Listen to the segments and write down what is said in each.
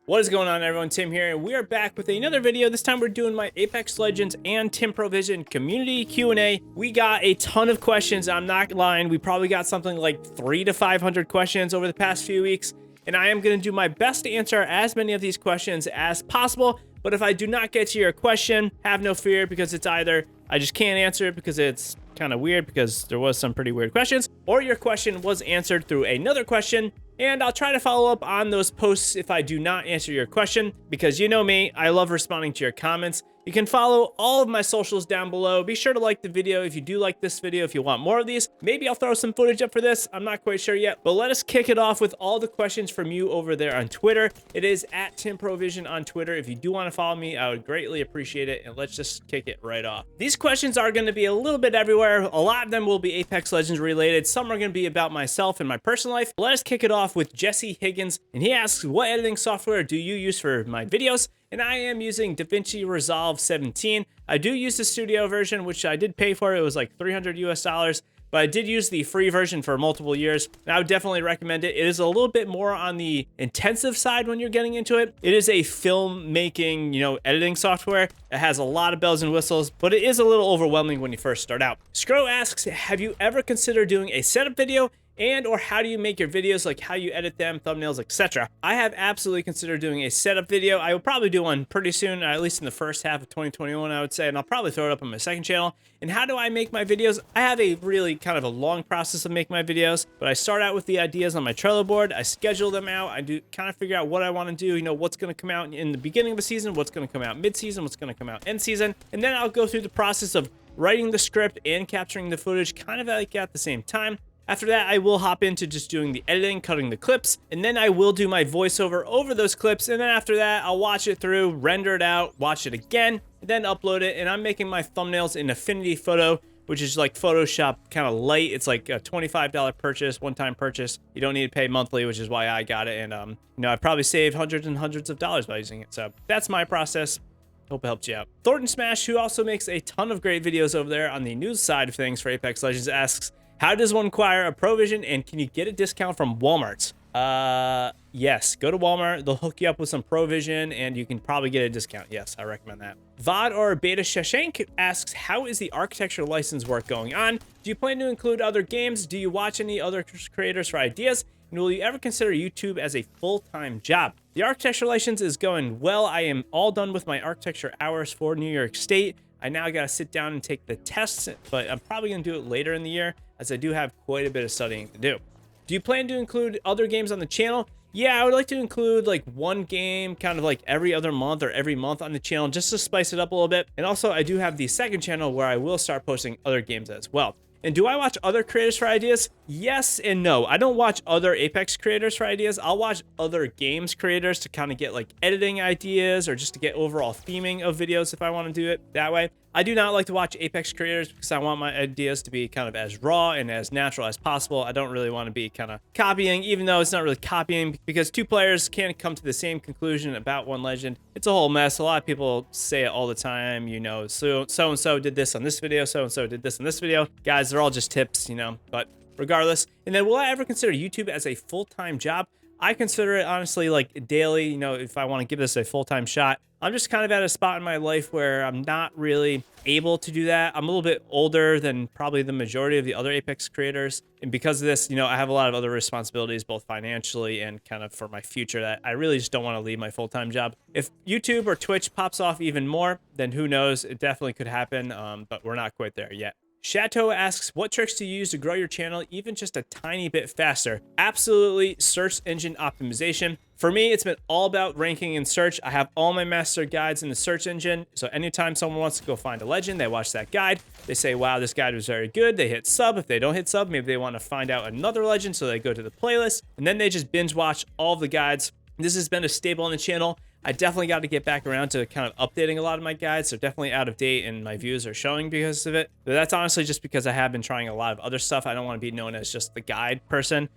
What is going on, everyone? Tim here, and we are back with another video. This time we're doing my Apex Legends and TimProVision community Q&A. We got a ton of questions. I'm not lying. We probably got something like 300 to 500 questions over the past few weeks, and I am going to do my best to answer as many of these questions as possible. But if I do not get to your question, have no fear, because it's either I just can't answer it because it's kind of weird, because there was some pretty weird questions, or your question was answered through another question, and I'll try to follow up on those posts if I do not answer your question, because you know me, I love responding to your comments. You can follow all of my socials down below. Be sure to like the video if you do like this video, if you want more of these. Maybe I'll throw some footage up for this. I'm not quite sure yet, but let us kick it off with all the questions from you over there on Twitter. It is at TimProVision on Twitter. If you do want to follow me, I would greatly appreciate it, and let's just kick it right off. These questions are going to be a little bit everywhere. A lot of them will be Apex Legends related. Some are going to be about myself and my personal life. Let us kick it off with Jesse Higgins, and he asks, what editing software do you use for my videos? And I am using DaVinci Resolve 17. I do use the studio version, which I did pay for. It was like $300 US, but I did use the free version for multiple years. And I would definitely recommend it. It is a little bit more on the intensive side when you're getting into it. It is a filmmaking, editing software. It has a lot of bells and whistles, but it is a little overwhelming when you first start out. Scro asks, have you ever considered doing a setup video? And or how do you make your videos, like how you edit them, thumbnails, etc. I have absolutely considered doing a setup video. I will probably do one pretty soon, at least in the first half of 2021, I would say, and I'll probably throw it up on my second channel. And how do I make my videos? I have a really kind of a long process of making my videos, but I start out with the ideas on my Trello board. I schedule them out. I do kind of figure out what I want to do, what's going to come out in the beginning of the season, what's going to come out mid-season, what's going to come out end season. And then I'll go through the process of writing the script and capturing the footage kind of like at the same time. After that, I will hop into just doing the editing, cutting the clips, and then I will do my voiceover over those clips. And then after that, I'll watch it through, render it out, watch it again, and then upload it. And I'm making my thumbnails in Affinity Photo, which is like Photoshop kind of light. It's like a $25 purchase, one-time purchase. You don't need to pay monthly, which is why I got it. And, I've probably saved hundreds and hundreds of dollars by using it. So that's my process. Hope it helped you out. Thornton Smash, who also makes a ton of great videos over there on the news side of things for Apex Legends, asks, how does one acquire a ProVision, and can you get a discount from Walmart? Yes, go to Walmart. They'll hook you up with some ProVision, and you can probably get a discount. Yes, I recommend that. Vod or Beta Shashank asks, how is the architecture license work going on? Do you plan to include other games? Do you watch any other creators for ideas? And will you ever consider YouTube as a full-time job? The architecture license is going well. I am all done with my architecture hours for New York State. I now got to sit down and take the tests, but I'm probably going to do it later in the year, as I do have quite a bit of studying to do. Do you plan to include other games on the channel? Yeah, I would like to include like one game kind of like every other month or every month on the channel, just to spice it up a little bit. And also, I do have the second channel where I will start posting other games as well. And do I watch other creators for ideas? Yes and no. I don't watch other Apex creators for ideas. I'll watch other games creators to kind of get like editing ideas, or just to get overall theming of videos if I want to do it that way. I do not like to watch Apex creators because I want my ideas to be kind of as raw and as natural as possible. I don't really want to be kind of copying, even though it's not really copying, because two players can't come to the same conclusion about one legend. It's a whole mess. A lot of people say it all the time, so-and-so did this on this video, so-and-so did this on this video. Guys, they're all just tips, but regardless. And then will I ever consider YouTube as a full-time job? I consider it honestly like daily, if I want to give this a full-time shot. I'm just kind of at a spot in my life where I'm not really able to do that. I'm a little bit older than probably the majority of the other Apex creators. And because of this, I have a lot of other responsibilities, both financially and kind of for my future, that I really just don't want to leave my full-time job. If YouTube or Twitch pops off even more, then who knows? It definitely could happen, but we're not quite there yet. Chateau asks, what tricks do you use to grow your channel even just a tiny bit faster? Absolutely, search engine optimization. For me, it's been all about ranking in search. I have all my master guides in the search engine. So anytime someone wants to go find a legend, they watch that guide. They say, wow, this guide was very good. They hit sub. If they don't hit sub, maybe they want to find out another legend. So they go to the playlist, and then they just binge watch all of the guides. This has been a staple on the channel. I definitely got to get back around to kind of updating a lot of my guides. They're definitely out of date, and my views are showing because of it. But that's honestly just because I have been trying a lot of other stuff. I don't want to be known as just the guide person.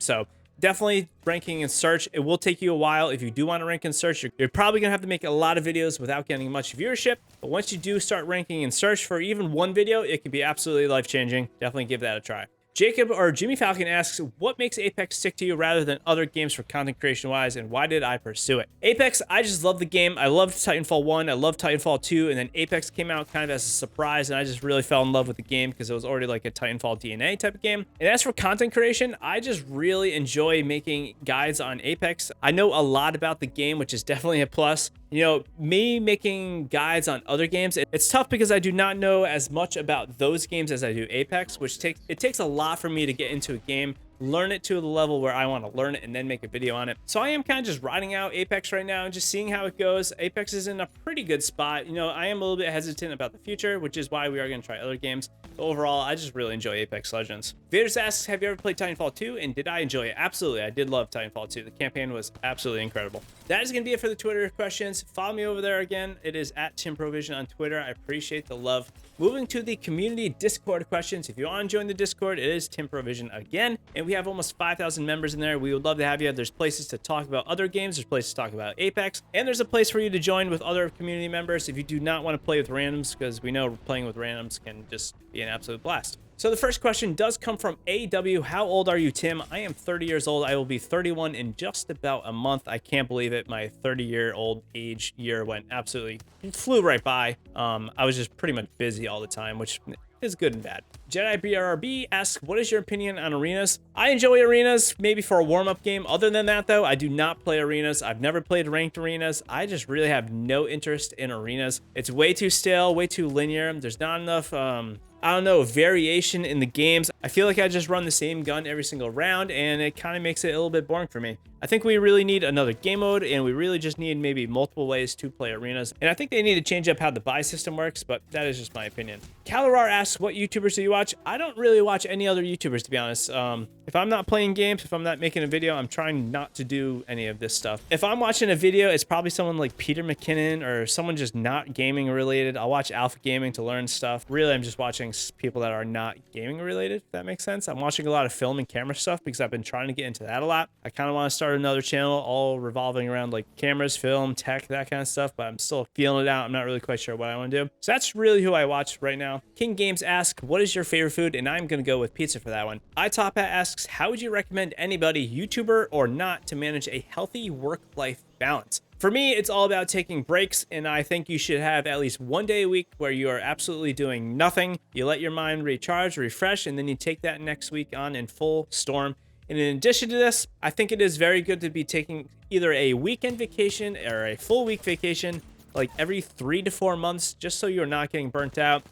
So definitely ranking in search. It will take you a while. If you do want to rank in search, you're probably going to have to make a lot of videos without getting much viewership. But once you do start ranking in search for even one video, it can be absolutely life-changing. Definitely give that a try. Jacob or Jimmy Falcon asks, what makes Apex stick to you rather than other games for content creation wise, and why did I pursue it? Apex, I just love the game. I loved Titanfall 1, I loved Titanfall 2, and then Apex came out kind of as a surprise, and I just really fell in love with the game because it was already like a Titanfall DNA type of game. And as for content creation, I just really enjoy making guides on Apex. I know a lot about the game, which is definitely a plus. You know, me making guides on other games, it's tough because I do not know as much about those games as I do Apex, which takes a lot for me to get into a game, learn it to the level where I want to learn it, and then make a video on it. So I am kind of just riding out Apex right now and just seeing how it goes. Apex is in a pretty good spot. You know, I am a little bit hesitant about the future, which is why we are going to try other games. But overall, I just really enjoy Apex Legends. Vaders asks, have you ever played Titanfall 2, and did I enjoy it? Absolutely, I did love Titanfall 2. The campaign was absolutely incredible. That is going to be it for the Twitter questions. Follow me over there again. It is at TimProVision on Twitter. I appreciate the love. Moving to the community Discord questions. If you want to join the Discord, it is TimProVision again. And we have almost 5,000 members in there. We would love to have you. There's places to talk about other games. There's places to talk about Apex. And there's a place for you to join with other community members if you do not want to play with randoms, because we know playing with randoms can just be an absolute blast. So the first question does come from AW. How old are you, Tim? I am 30 years old. I will be 31 in just about a month. I can't believe it. My 30-year-old age year went absolutely flew right by. I was just pretty much busy all the time, which is good and bad. Jedi BRRB asks, what is your opinion on arenas? I enjoy arenas, maybe for a warm-up game. Other than that, though, I do not play arenas. I've never played ranked arenas. I just really have no interest in arenas. It's way too stale, way too linear. There's not enough, I don't know, variation in the games. I feel like I just run the same gun every single round, and it kind of makes it a little bit boring for me. I think we really need another game mode, and we really just need maybe multiple ways to play arenas. And I think they need to change up how the buy system works, but that is just my opinion. Calorar asks, what YouTubers do you watch? I don't really watch any other YouTubers, to be honest. If I'm not playing games, if I'm not making a video, I'm trying not to do any of this stuff. If I'm watching a video, it's probably someone like Peter McKinnon or someone just not gaming related. I'll watch Alpha Gaming to learn stuff. Really, I'm just watching people that are not gaming related, if that makes sense. I'm watching a lot of film and camera stuff because I've been trying to get into that a lot. I kind of want to start another channel all revolving around like cameras, film, tech, that kind of stuff, but I'm still feeling it out. I'm not really quite sure what I want to do. So that's really who I watch right now. King Games asks, what is your favorite food? And I'm going to go with pizza for that one. iTop Hat asks, how would you recommend anybody, YouTuber or not, to manage a healthy work-life balance? For me, it's all about taking breaks, and I think you should have at least one day a week where you are absolutely doing nothing. You let your mind recharge, refresh, and then you take that next week on in full storm. And in addition to this, I think it is very good to be taking either a weekend vacation or a full week vacation like every 3 to 4 months, just so you're not getting burnt out.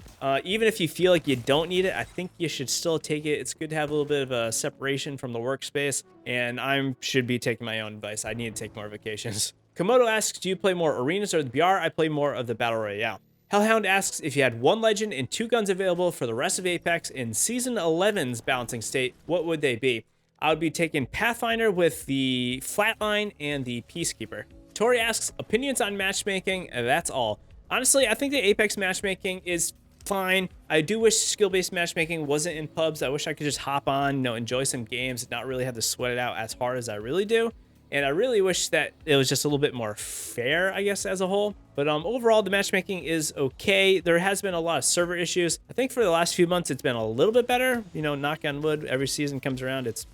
Even if you feel like you don't need it, I think you should still take it. It's good to have a little bit of a separation from the workspace, and I should be taking my own advice. I need to take more vacations. Komodo asks, do you play more arenas or the BR? I play more of the Battle Royale. Hellhound asks, if you had one legend and 2 guns available for the rest of Apex in Season 11's balancing state, what would they be? I would be taking Pathfinder with the Flatline and the Peacekeeper. Tori asks, opinions on matchmaking, and that's all. Honestly, I think the Apex matchmaking is fine. I do wish skill-based matchmaking wasn't in pubs. I wish I could just hop on, enjoy some games and not really have to sweat it out as hard as I really do. And I really wish that it was just a little bit more fair, I guess, as a whole. But overall, the matchmaking is okay. There has been a lot of server issues. I think for the last few months, it's been a little bit better. Knock on wood, every season comes around, it's,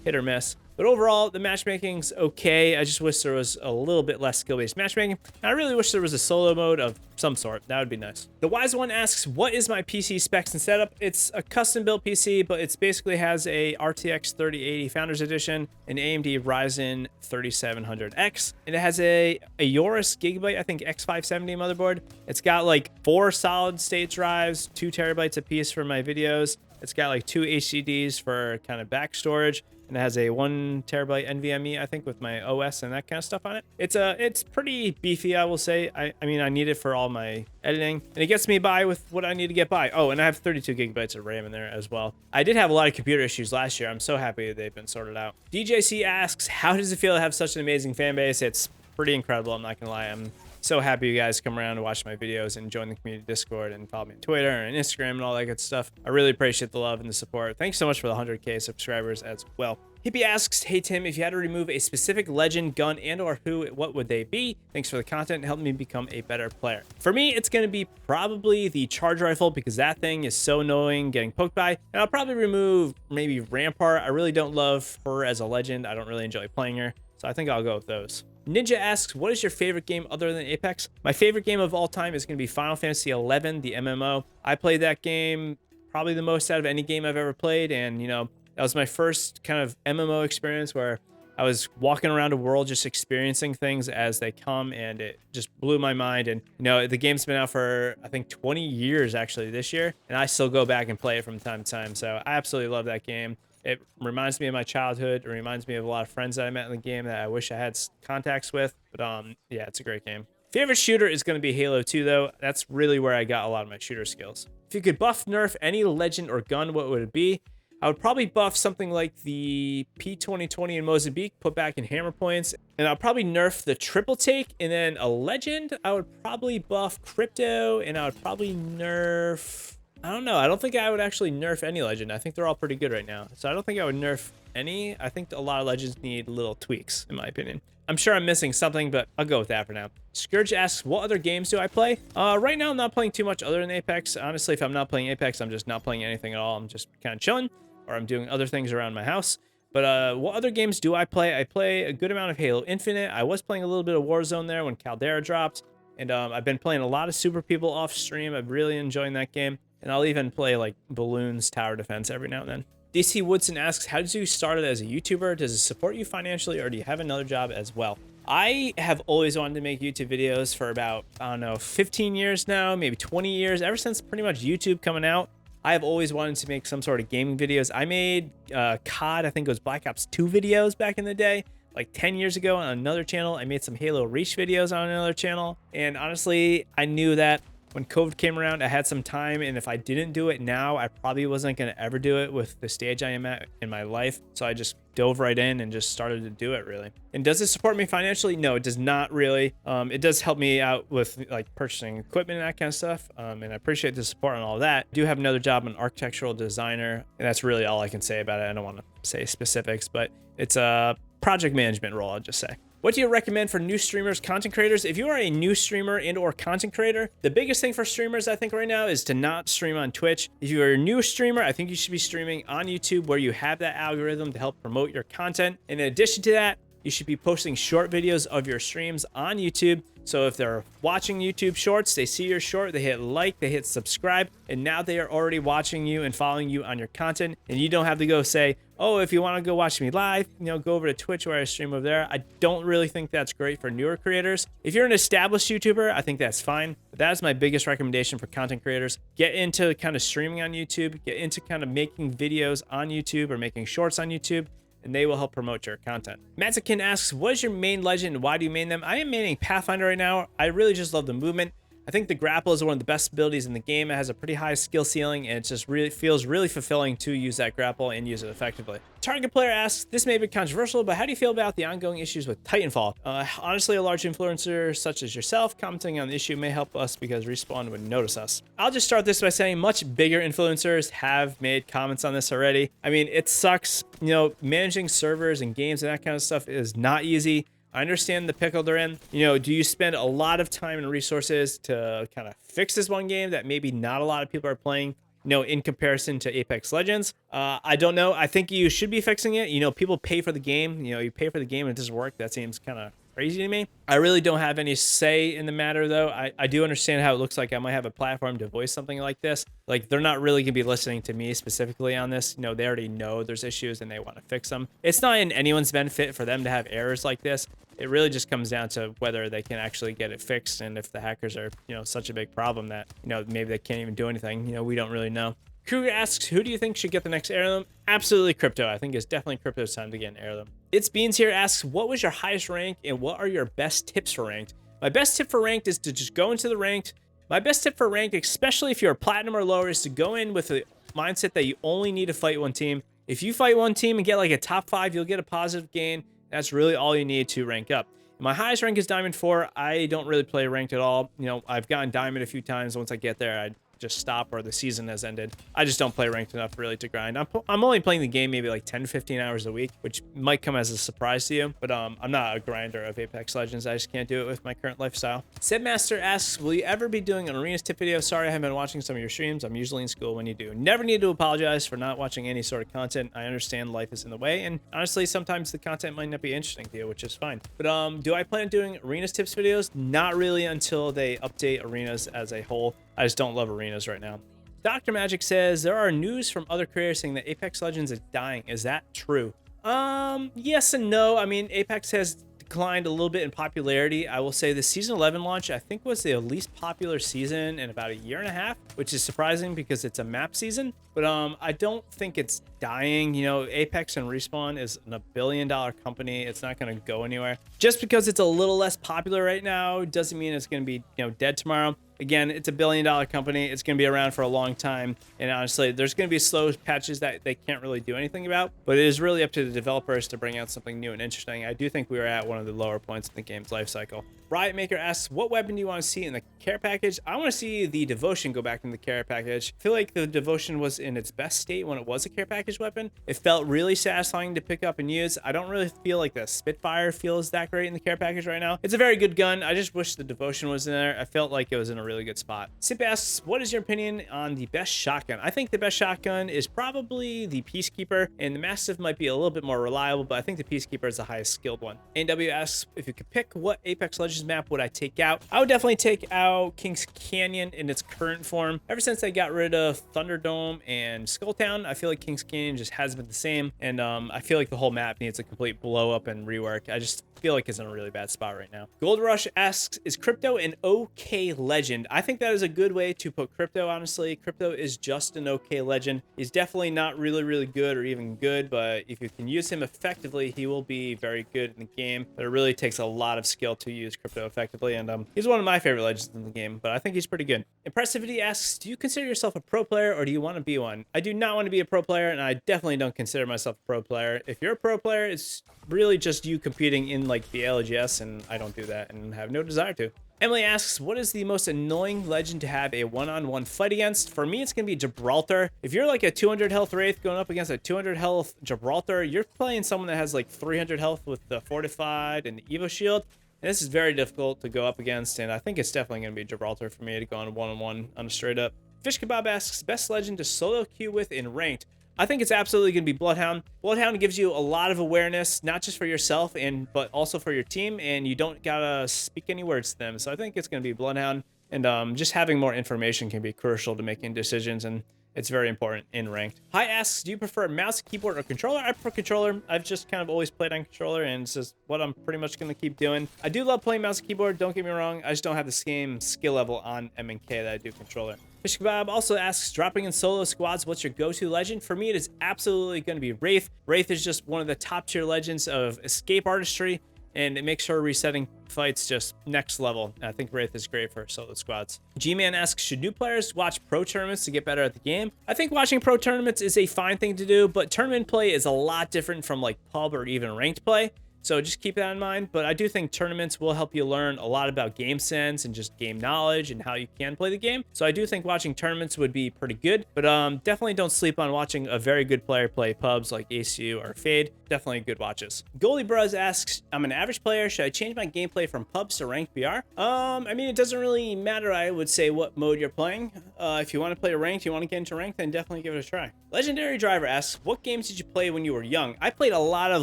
hit or miss. But overall, the matchmaking's okay. I just wish there was a little bit less skill-based matchmaking. I really wish there was a solo mode of some sort. That would be nice. The Wise One asks, what is my PC specs and setup? It's a custom-built PC, but it basically has a RTX 3080 Founders Edition, an AMD Ryzen 3700X, and it has a Aorus Gigabyte, I think, X570 motherboard. It's got like 4 solid-state drives, 2 terabytes apiece for my videos. It's got like 2 HDDs for kind of back storage. And it has a 1 terabyte NVMe, I think, with my OS and that kind of stuff on it. It's pretty beefy, I will say. I mean, I need it for all my editing, and it gets me by with what I need to get by. Oh, and I have 32 gigabytes of RAM in there as well. I did have a lot of computer issues last year. I'm so happy that they've been sorted out. DJC asks, how does it feel to have such an amazing fan base? It's pretty incredible, I'm not gonna lie. So happy you guys come around to watch my videos and join the community Discord and follow me on Twitter and Instagram and all that good stuff. I really appreciate the love and the support. Thanks so much for the 100K subscribers as well. Hippie asks, hey Tim, if you had to remove a specific legend, gun, and or who, what would they be? Thanks for the content and helping me become a better player. For me, it's going to be probably the charge rifle because that thing is so annoying getting poked by. And I'll probably remove maybe Rampart. I really don't love her as a legend. I don't really enjoy playing her. So I think I'll go with those. Ninja asks, what is your favorite game other than Apex? My favorite game of all time is going to be Final Fantasy XI, the MMO. I played that game probably the most out of any game I've ever played. And, you know, that was my first kind of MMO experience where I was walking around a world just experiencing things as they come, and it just blew my mind. And, you know, the game's been out for, I think, 20 years actually this year, and I still go back and play it from time to time. So I absolutely love that game. It reminds me of my childhood. It reminds me of a lot of friends that I met in the game that I wish I had contacts with. But yeah, it's a great game. Favorite shooter is going to be Halo 2, though. That's really where I got a lot of my shooter skills. If you could buff, nerf any legend or gun, what would it be? I would probably buff something like the P2020 in Mozambique, put back in hammer points, and I'll probably nerf the triple take. And then a legend, I would probably buff crypto, and I would probably nerf, I don't know. I don't think I would actually nerf any legend. I think they're all pretty good right now. So I don't think I would nerf any. I think a lot of legends need little tweaks, in my opinion. I'm sure I'm missing something, but I'll go with that for now. Scourge asks, what other games do I play? Right now, I'm not playing too much other than Apex. Honestly, if I'm not playing Apex, I'm just not playing anything at all. I'm just kind of chilling, or I'm doing other things around my house. But what other games do I play? I play a good amount of Halo Infinite. I was playing a little bit of Warzone there when Caldera dropped. And I've been playing a lot of Super People off stream. I'm really enjoying that game. And I'll even play like Balloons Tower Defense every now and then. DC Woodson asks, how did you start as a YouTuber? Does it support you financially, or do you have another job as well? I have always wanted to make YouTube videos for about, I don't know, 15 years now, maybe 20 years, ever since pretty much YouTube coming out. I have always wanted to make some sort of gaming videos. I made COD, I think it was Black Ops 2 videos back in the day, like 10 years ago on another channel. I made some Halo Reach videos on another channel. And honestly, I knew that when COVID came around, I had some time, and if I didn't do it now, I probably wasn't going to ever do it with the stage I am at in my life. So I just dove right in and just started to do it, really. And does it support me financially? No, it does not really. It does help me out with like purchasing equipment and that kind of stuff. And I appreciate the support on all that. I do have another job, an architectural designer, and that's really all I can say about it. I don't want to say specifics, but it's a project management role, I'll just say. What do you recommend for new streamers, content creators? If you are a new streamer and or content creator, the biggest thing for streamers, I think right now, is to not stream on Twitch. If you are a new streamer, I think you should be streaming on YouTube, where you have that algorithm to help promote your content. And in addition to that, you should be posting short videos of your streams on YouTube. So if they're watching YouTube shorts, they see your short, they hit like, they hit subscribe, and now they are already watching you and following you on your content. And you don't have to go say, oh, if you want to go watch me live, you know, go over to Twitch where I stream over there. I don't really think that's great for newer creators. If you're an established YouTuber, I think that's fine. But that is my biggest recommendation for content creators. Get into kind of streaming on YouTube, get into kind of making videos on YouTube or making shorts on YouTube, and they will help promote your content. Matchmaking asks, what is your main legend and why do you main them? I am maining Pathfinder right now. I really just love the movement. I think the grapple is one of the best abilities in the game. It has a pretty high skill ceiling, and it just really feels really fulfilling to use that grapple and use it effectively. Target player asks, this may be controversial, but how do you feel about the ongoing issues with Titanfall? Honestly, a large influencer such as yourself commenting on the issue may help us because Respawn would notice us. I'll just start this by saying much bigger influencers have made comments on this already. I mean, it sucks. You know, managing servers and games and that kind of stuff is not easy. I understand the pickle they're in. You know, do you spend a lot of time and resources to kind of fix this one game that maybe not a lot of people are playing, you know, in comparison to Apex Legends? I don't know. I think you should be fixing it. You know, people pay for the game. You know, you pay for the game and it doesn't work. That seems kind of crazy to me. I really don't have any say in the matter, though. I do understand how it looks like I might have a platform to voice something like this. Like, they're not really going to be listening to me specifically on this. You know, they already know there's issues and they want to fix them. It's not in anyone's benefit for them to have errors like this. It really just comes down to whether they can actually get it fixed, and if the hackers are, you know, such a big problem that, you know, maybe they can't even do anything. You know, we don't really know. Kruger asks, who do you think should get the next heirloom? Absolutely crypto. I think it's definitely crypto's time to get an heirloom. It's Beans here asks, what was your highest rank and what are your best tips for ranked? My best tip for ranked is to just go into the ranked. My best tip for ranked, especially if you're a platinum or lower, is to go in with the mindset that you only need to fight one team. If you fight one team and get like a top 5, you'll get a positive gain. That's really all you need to rank up. My highest rank is Diamond 4. I don't really play ranked at all. You know, I've gotten Diamond a few times. Once I get there, I just stop or the season has ended. I just don't play ranked enough really to grind. I'm only playing the game maybe like 10 15 hours a week, which might come as a surprise to you, but I'm not a grinder of Apex Legends. I just can't do it with my current lifestyle. Sebmaster asks, will you ever be doing an arenas tip video? Sorry, I haven't been watching some of your streams. I'm usually in school when you do. Never need to apologize for not watching any sort of content. I understand life is in the way, and honestly sometimes the content might not be interesting to you, which is fine. But do I plan on doing arenas tips videos? Not really until they update arenas as a whole. I just don't love arenas right now. Dr. Magic says, there are news from other creators saying that Apex Legends is dying. Is that true? Yes and no. I mean, Apex has declined a little bit in popularity. I will say the season 11 launch, I think, was the least popular season in about a year and a half, which is surprising because it's a map season. But I don't think it's dying. You know, Apex and Respawn is a billion-dollar company. It's not going to go anywhere. Just because it's a little less popular right now doesn't mean it's going to be, you know, dead tomorrow. Again, it's a billion-dollar company. It's going to be around for a long time. And honestly, there's going to be slow patches that they can't really do anything about. But it is really up to the developers to bring out something new and interesting. I do think we are at one of the lower points in the game's life cycle. Riot Maker asks, what weapon do you want to see in the care package? I want to see the Devotion go back in the care package. I feel like the Devotion was in its best state when it was a care package weapon. It felt really satisfying to pick up and use. I don't really feel like the Spitfire feels that great in the care package right now. It's a very good gun. I just wish the Devotion was in there. I felt like it was in a really good spot. Simp asks, what is your opinion on the best shotgun? I think the best shotgun is probably the Peacekeeper, and the Mastiff might be a little bit more reliable, but I think the Peacekeeper is the highest skilled one. NW asks, if you could pick, what Apex Legends map would I take out? I would definitely take out Kings Canyon in its current form. Ever since they got rid of Thunderdome and Skulltown, I feel like Kings Canyon just hasn't been the same, and I feel like the whole map needs a complete blow up and rework. I just feel like it's in a really bad spot right now. Gold Rush asks, is Crypto an okay legend? I think that is a good way to put Crypto, honestly. Crypto is just an okay legend. He's definitely not really good or even good, but if you can use him effectively, he will be very good in the game. But it really takes a lot of skill to use Crypto effectively, and he's one of my favorite legends in the game, but I think he's pretty good. Impressivity asks, do you consider yourself a pro player or do you want to be one? I do not want to be a pro player, and I definitely don't consider myself a pro player. If you're a pro player, it's really just you competing in like the LGS, and I don't do that and have no desire to. Emily asks, what is the most annoying legend to have a one-on-one fight against? For me, it's going to be Gibraltar. If you're like a 200 health Wraith going up against a 200 health Gibraltar, you're playing someone that has like 300 health with the Fortified and the Evo Shield. And this is very difficult to go up against, and I think it's definitely going to be Gibraltar for me to go on one-on-one on a straight up. Fish Kebab asks, best legend to solo queue with in ranked? I think it's absolutely going to be Bloodhound. Bloodhound gives you a lot of awareness, not just for yourself, but also for your team, and you don't gotta speak any words to them. So I think it's going to be Bloodhound, and just having more information can be crucial to making decisions, and it's very important in ranked. Hi asks, do you prefer mouse, keyboard, or controller? I prefer controller. I've just kind of always played on controller, and it's just what I'm pretty much going to keep doing. I do love playing mouse and keyboard, don't get me wrong. I just don't have the same skill level on M and K that I do controller. Fish Kebab also asks, dropping in solo squads, what's your go-to legend? For me, it is absolutely going to be Wraith. Wraith is just one of the top tier legends of escape artistry, and it makes sure resetting fights just next level. And I think Wraith is great for solo squads. G-Man asks, should new players watch pro tournaments to get better at the game? I think watching pro tournaments is a fine thing to do, but tournament play is a lot different from like pub or even ranked play. So just keep that in mind. But I do think tournaments will help you learn a lot about game sense and just game knowledge and how you can play the game. So I do think watching tournaments would be pretty good, but definitely don't sleep on watching a very good player play pubs like ACU or Fade. Definitely good watches. Goalie Bros asks, I'm an average player. Should I change my gameplay from pubs to ranked BR? I mean, it doesn't really matter, I would say, what mode you're playing. If you want to play ranked, you want to get into ranked, then definitely give it a try. Legendary Driver asks, what games did you play when you were young? I played a lot of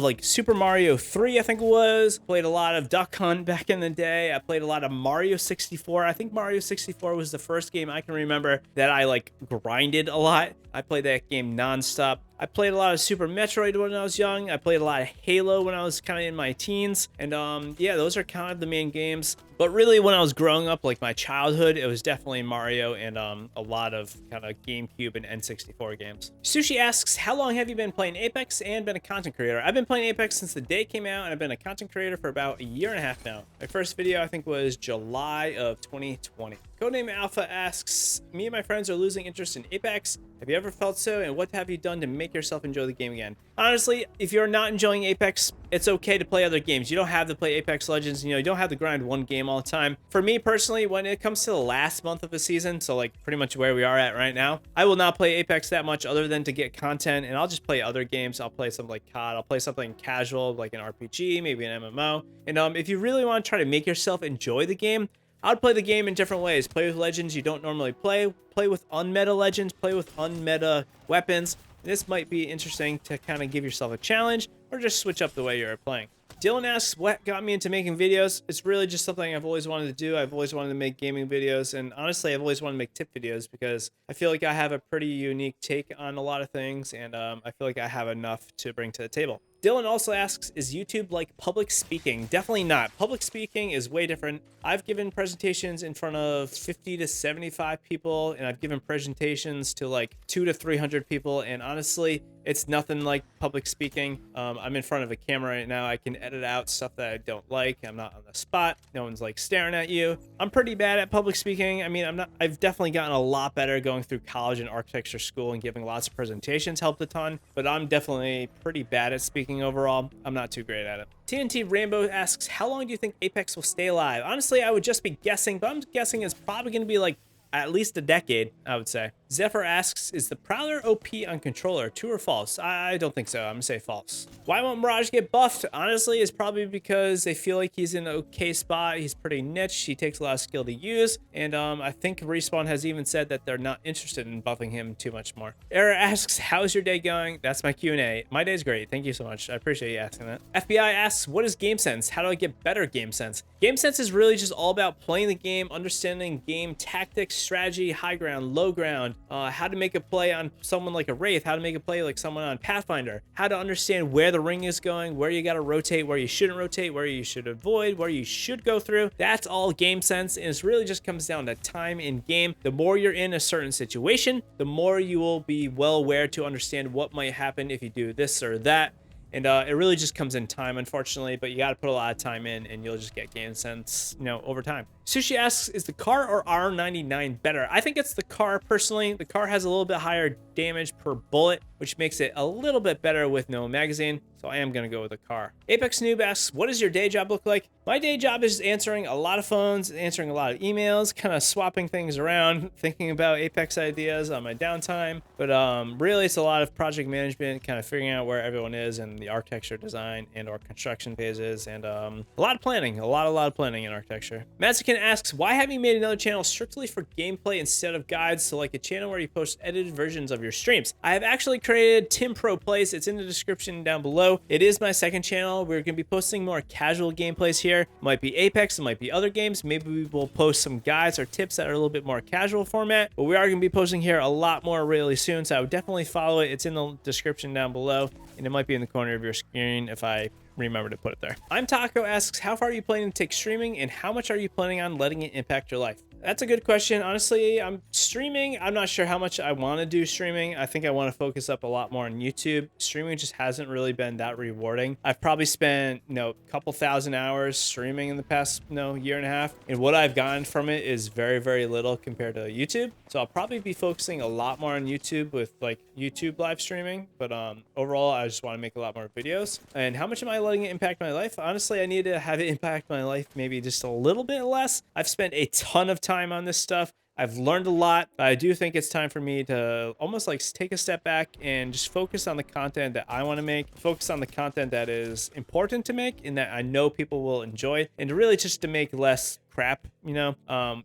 like Super Mario 3, I think it was. Played a lot of Duck Hunt back in the day. I played a lot of Mario 64. I think Mario 64 was the first game I can remember that I like grinded a lot. I played that game nonstop. I played a lot of Super Metroid when I was young. I played a lot of Halo when I was kind of in my teens. And yeah, those are kind of the main games. But really, when I was growing up, like my childhood, it was definitely Mario and a lot of kind of GameCube and N64 games. Sushi asks, how long have you been playing Apex and been a content creator? I've been playing Apex since the day it came out, and I've been a content creator for about a year and a half now. My first video, I think, was July of 2020. Codename Alpha asks, me and my friends are losing interest in Apex. Have you ever felt so? And what have you done to make yourself enjoy the game again? Honestly, if you're not enjoying Apex, it's okay to play other games. You don't have to play Apex Legends. You know, you don't have to grind one game all the time. For me personally, when it comes to the last month of the season, so like pretty much where we are at right now, I will not play Apex that much other than to get content, and I'll just play other games. I'll play something like COD. I'll play something casual like an RPG, maybe an MMO. And if you really want to try to make yourself enjoy the game, I'd play the game in different ways. Play with legends you don't normally play. Play with unmeta legends. Play with unmeta weapons. This might be interesting to kind of give yourself a challenge, or just switch up the way you're playing. Dylan asks, what got me into making videos? It's really just something I've always wanted to do. I've always wanted to make gaming videos, and honestly, I've always wanted to make tip videos because I feel like I have a pretty unique take on a lot of things, and I feel like I have enough to bring to the table. Dylan also asks, is YouTube like public speaking? Definitely not. Public speaking is way different. I've given presentations in front of 50 to 75 people, and I've given presentations to like 200 to 300 people, and honestly, it's nothing like public speaking. I'm in front of a camera right now. I can edit out stuff that I don't like. I'm not on the spot. No one's like staring at you. I'm pretty bad at public speaking. I mean, I've definitely gotten a lot better going through college and architecture school, and giving lots of presentations helped a ton, but I'm definitely pretty bad at speaking overall. I'm not too great at it. TNT Rainbow asks, how long do you think Apex will stay alive? Honestly, I would just be guessing, but I'm guessing it's probably going to be like at least a decade, I would say. Zephyr asks, is the Prowler OP on controller? True or false? I don't think so. I'm gonna say false. Why won't Mirage get buffed? Honestly, it's probably because they feel like he's in an okay spot. He's pretty niche. He takes a lot of skill to use. And I think Respawn has even said that they're not interested in buffing him too much more. Era asks, how's your day going? That's my Q&A. My day's great. Thank you so much. I appreciate you asking that. FBI asks, what is game sense? How do I get better game sense? Game sense is really just all about playing the game, understanding game tactics, strategy, high ground, low ground, how to make a play on someone like a Wraith, how to make a play like someone on Pathfinder, how to understand where the ring is going, where you got to rotate, where you shouldn't rotate, where you should avoid, where you should go through. That's all game sense, and it really just comes down to time in game. The more you're in a certain situation, the more you will be well aware to understand what might happen if you do this or that. And it really just comes in time, unfortunately, but you got to put a lot of time in, and you'll just get game sense, you know, over time. Sushi asks, is the car or R99 better? I think it's the car, personally. The car has a little bit higher damage per bullet, which makes it a little bit better with no magazine, so I am going to go with the car. Apex Noob asks, what does your day job look like? My day job is answering a lot of phones, answering a lot of emails, kind of swapping things around, thinking about Apex ideas on my downtime. But really, it's a lot of project management, kind of figuring out where everyone is in the architecture design and or construction phases, and a lot of planning, a lot of planning in architecture. Matsican asks, why have you made another channel strictly for gameplay instead of guides, so like a channel where you post edited versions of your streams? I have actually created TimPro Plays. It's in the description down below. It is my second channel. We're going to be posting more casual gameplays here. It might be Apex, it might be other games. Maybe we will post some guides or tips that are a little bit more casual format, but we are going to be posting here a lot more really soon, so I would definitely follow it. It's in the description down below, and it might be in the corner of your screen if I remember to put it there. I'm Taco asks, how far are you planning to take streaming, and how much are you planning on letting it impact your life? That's a good question. Honestly, I'm streaming. I'm not sure how much I want to do streaming. I think I want to focus up a lot more on YouTube. Streaming just hasn't really been that rewarding. I've probably spent, a couple thousand hours streaming in the past, year and a half. And what I've gotten from it is very, very little compared to YouTube. So I'll probably be focusing a lot more on YouTube with like YouTube live streaming. But overall, I just want to make a lot more videos. And how much am I letting it impact my life? Honestly, I need to have it impact my life maybe just a little bit less. I've spent a ton of time on this stuff. I've learned a lot. I do think it's time for me to almost like take a step back and just focus on the content that I want to make, focus on the content that is important to make and that I know people will enjoy, and really just to make less crap.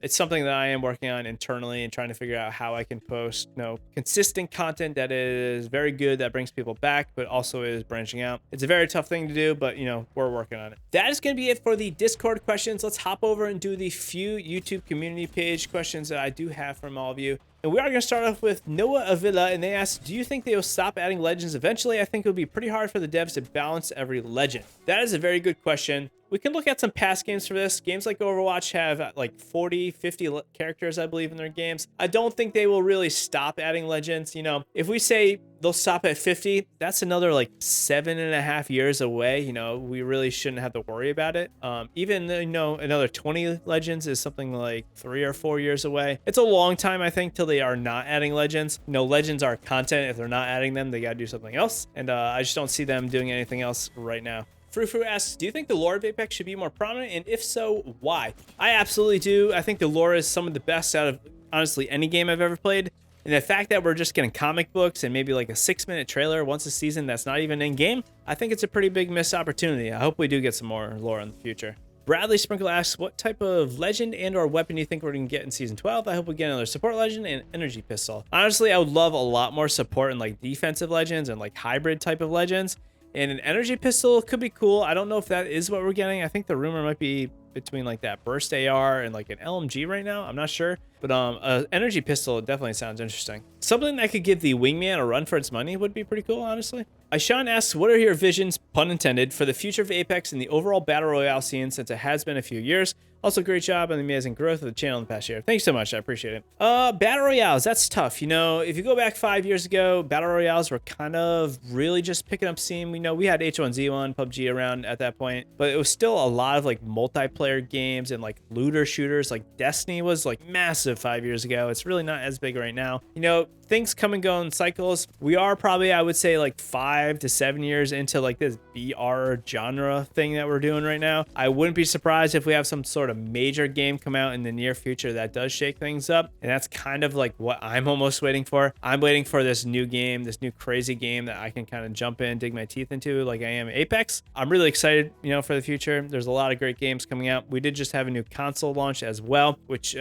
It's something that I am working on internally and trying to figure out how I can post consistent content that is very good, that brings people back, but also is branching out. It's a very tough thing to do, but we're working on it. That is going to be it for the Discord questions. Let's hop over and do the few YouTube community page questions that I do have from all of you. And we are going to start off with Noah Avila, and they asked, do you think they will stop adding legends eventually? I think it would be pretty hard for the devs to balance every legend. That is a very good question. We can look at some past games for this. Games like Overwatch have like 40, 50 characters, I believe, in their games. I don't think they will really stop adding legends. You know, if we say they'll stop at 50, that's another like 7.5 years away. You know, we really shouldn't have to worry about it. Even, you know, another 20 legends is something like 3 or 4 years away. It's a long time, I think, till they are not adding legends. You know, legends are content. If they're not adding them, they got to do something else. And I just don't see them doing anything else right now. Frou asks, do you think the lore of Apex should be more prominent? And if so, why? I absolutely do. I think the lore is some of the best out of, honestly, any game I've ever played. And the fact that we're just getting comic books and maybe like a 6-minute trailer once a season that's not even in game, I think it's a pretty big missed opportunity. I hope we do get some more lore in the future. Bradley Sprinkle asks, what type of legend and or weapon do you think we're going to get in Season 12? I hope we get another support legend and energy pistol. Honestly, I would love a lot more support in like defensive legends and like hybrid type of legends. And an energy pistol could be cool. I don't know if that is what we're getting. I think the rumor might be between like that burst AR and like an LMG right now. I'm not sure. But an energy pistol definitely sounds interesting. Something that could give the wingman a run for its money would be pretty cool, honestly. Aishan asks, what are your visions, pun intended, for the future of Apex and the overall Battle Royale scene since it has been a few years? Also, great job on the amazing growth of the channel in the past year. Thanks so much. I appreciate it. Battle Royales, that's tough. You know, if you go back 5 years ago, Battle Royales were kind of really just picking up steam. We know we had H1Z1, PUBG around at that point, but it was still a lot of like multiplayer games and like looter shooters. Like Destiny was like massive 5 years ago. It's really not as big right now. You know, things come and go in cycles. We are probably, I would say, like 5 to 7 years into like this BR genre thing that we're doing right now. I wouldn't be surprised if we have some sort of major game come out in the near future that does shake things up. And that's kind of like what I'm almost waiting for. I'm waiting for this new game, this new crazy game that I can kind of jump in, dig my teeth into like I am Apex. I'm really excited, you know, for the future. There's a lot of great games coming out. We did just have a new console launch as well, which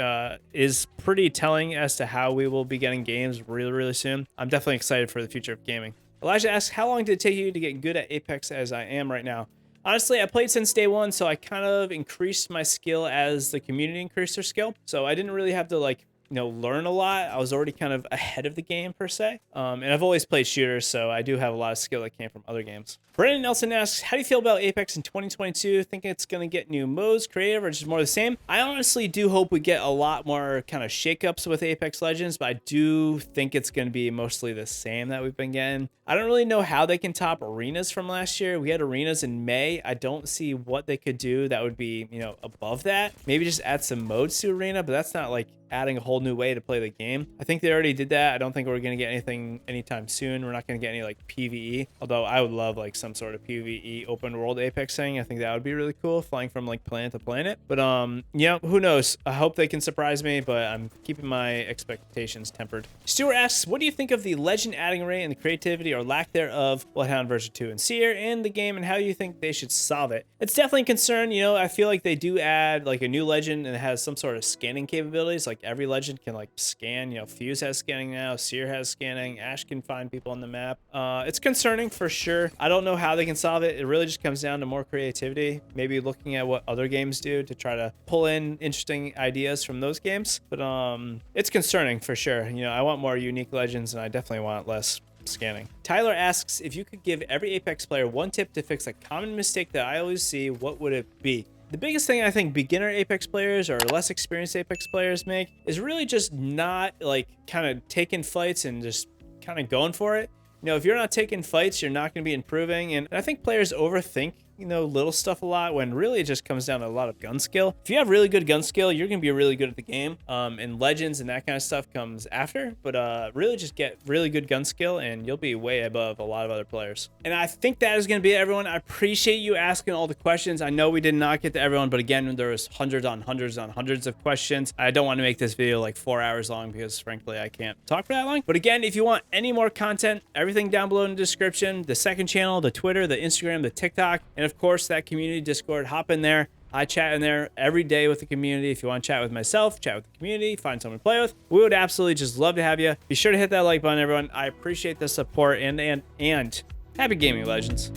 is pretty telling as to how we will be getting games really soon. I'm definitely excited for the future of gaming. Elijah asks, how long did it take you to get good at Apex as I am right now? Honestly, I played since day one, so I kind of increased my skill as the community increased their skill. So I didn't really have to like, you know, learn a lot. I was already kind of ahead of the game per se. And I've always played shooters, so I do have a lot of skill that came from other games. Brandon Nelson asks, how do you feel about Apex in 2022? Think it's going to get new modes, creative, or just more of the same? I honestly do hope we get a lot more kind of shakeups with Apex Legends, but I do think it's going to be mostly the same that we've been getting. I don't really know how they can top arenas from last year. We had arenas in May. I don't see what they could do that would be, you know, above that. Maybe just add some modes to arena, but that's not like adding a whole new way to play the game. I think they already did that. I don't think we're going to get anything anytime soon. We're not going to get any like PvE, although I would love like some sort of PvE open world Apex thing. I think that would be really cool, flying from like planet to planet. But yeah, who knows? I hope they can surprise me, but I'm keeping my expectations tempered. Stuart asks, what do you think of the legend adding rate and the creativity or lack thereof Bloodhound version 2 and Seer in the game, and how do you think they should solve it? It's definitely a concern. You know, I feel like they do add like a new legend and it has some sort of scanning capabilities. Like every legend can like scan, you know, Fuse has scanning now, Seer has scanning, Ash can find people on the map. It's concerning for sure. I don't know how they can solve it. It really just comes down to more creativity, maybe looking at what other games do to try to pull in interesting ideas from those games. But it's concerning for sure. You know, I want more unique legends and I definitely want less scanning. Tyler asks, if you could give every Apex player one tip to fix a common mistake that I always see, what would it be? The biggest thing I think beginner Apex players or less experienced Apex players make is really just not like kind of taking fights and just kind of going for it. You know, if you're not taking fights, you're not going to be improving. And I think players overthink, you know, little stuff a lot when really it just comes down to a lot of gun skill. If you have really good gun skill, you're going to be really good at the game. And legends and that kind of stuff comes after. But really just get really good gun skill and you'll be way above a lot of other players. And I think that is going to be it, everyone. I appreciate you asking all the questions. I know we did not get to everyone, but again, there was hundreds on hundreds on hundreds of questions. I don't want to make this video like 4 hours long because frankly, I can't talk for that long. But again, if you want any more content, everything down below in the description, the second channel, the Twitter, the Instagram, the TikTok, and of course that community Discord. Hop in there. I chat in there every day with the community. If you want to chat with myself, chat with the community, find someone to play with, we would absolutely just love to have you. Be sure to hit that like button, everyone. I appreciate the support and happy gaming, legends.